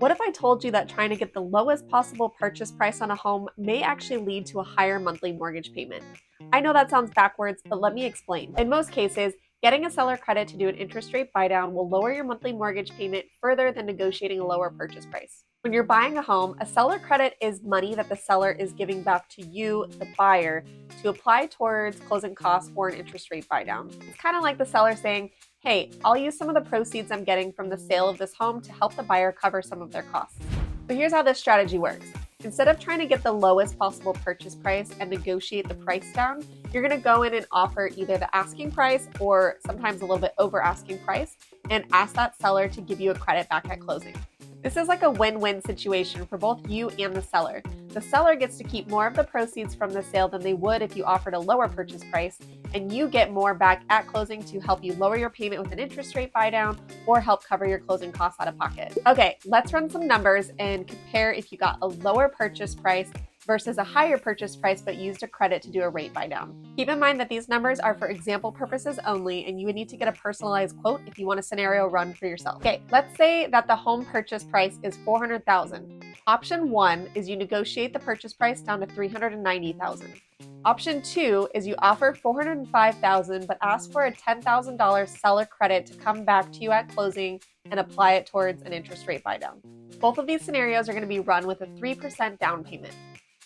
What if I told you that trying to get the lowest possible purchase price on a home may actually lead to a higher monthly mortgage payment? I know that sounds backwards, but let me explain. In most cases, getting a seller credit to do an interest rate buydown will lower your monthly mortgage payment further than negotiating a lower purchase price. When you're buying a home, a seller credit is money that the seller is giving back to you, the buyer, to apply towards closing costs or an interest rate buydown. It's kind of like the seller saying, hey, I'll use some of the proceeds I'm getting from the sale of this home to help the buyer cover some of their costs. So here's how this strategy works. Instead of trying to get the lowest possible purchase price and negotiate the price down, you're going to go in and offer either the asking price or sometimes a little bit over asking price and ask that seller to give you a credit back at closing. This is like a win-win situation for both you and the seller. The seller gets to keep more of the proceeds from the sale than they would if you offered a lower purchase price, and you get more back at closing to help you lower your payment with an interest rate buydown or help cover your closing costs out of pocket. Okay, let's run some numbers and compare if you got a lower purchase price versus a higher purchase price but used a credit to do a rate buydown. Keep in mind that these numbers are for example purposes only, and you would need to get a personalized quote if you want a scenario run for yourself. Okay, let's say that the home purchase price is $400,000. Option 1 is you negotiate the purchase price down to $390,000. Option 2 is you offer $405,000 but ask for a $10,000 seller credit to come back to you at closing and apply it towards an interest rate buydown. Both of these scenarios are going to be run with a 3% down payment.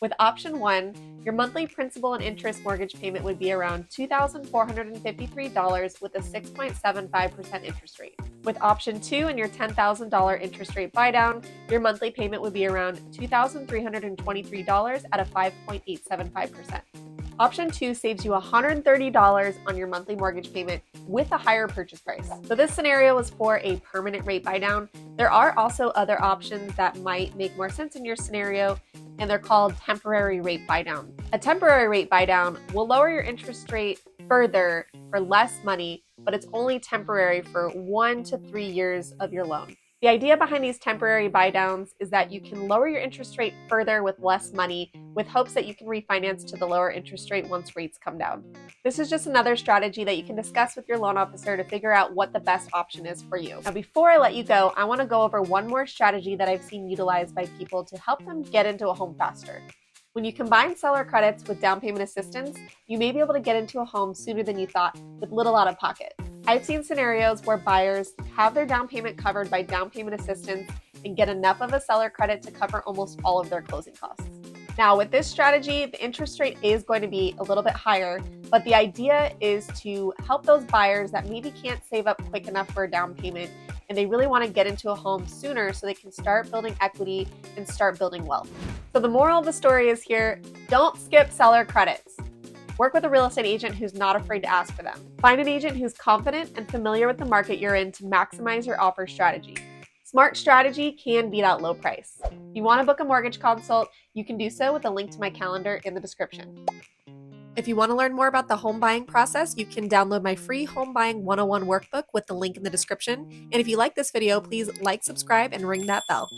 With option 1, your monthly principal and interest mortgage payment would be around $2,453 with a 6.75% interest rate. With option 2 and your $10,000 interest rate buydown, your monthly payment would be around $2,323 at a 5.875%. Option 2 saves you $130 on your monthly mortgage payment with a higher purchase price. So this scenario is for a permanent rate buydown. There are also other options that might make more sense in your scenario, and they're called temporary rate buydown. A temporary rate buydown will lower your interest rate further for less money, but it's only temporary for 1 to 3 years of your loan. The idea behind these temporary buydowns is that you can lower your interest rate further with less money, with hopes that you can refinance to the lower interest rate once rates come down. This is just another strategy that you can discuss with your loan officer to figure out what the best option is for you. Now, before I let you go, I want to go over one more strategy that I've seen utilized by people to help them get into a home faster. When you combine seller credits with down payment assistance, you may be able to get into a home sooner than you thought with little out of pocket. I've seen scenarios where buyers have their down payment covered by down payment assistance and get enough of a seller credit to cover almost all of their closing costs. Now, with this strategy, the interest rate is going to be a little bit higher, but the idea is to help those buyers that maybe can't save up quick enough for a down payment and they really want to get into a home sooner so they can start building equity and start building wealth. So the moral of the story is here, don't skip seller credits. Work with a real estate agent who's not afraid to ask for them. Find an agent who's confident and familiar with the market you're in to maximize your offer strategy. Smart strategy can beat out low price. If you want to book a mortgage consult, you can do so with a link to my calendar in the description. If you want to learn more about the home buying process, you can download my free Home Buying 101 workbook with the link in the description. And if you like this video, please like, subscribe, and ring that bell.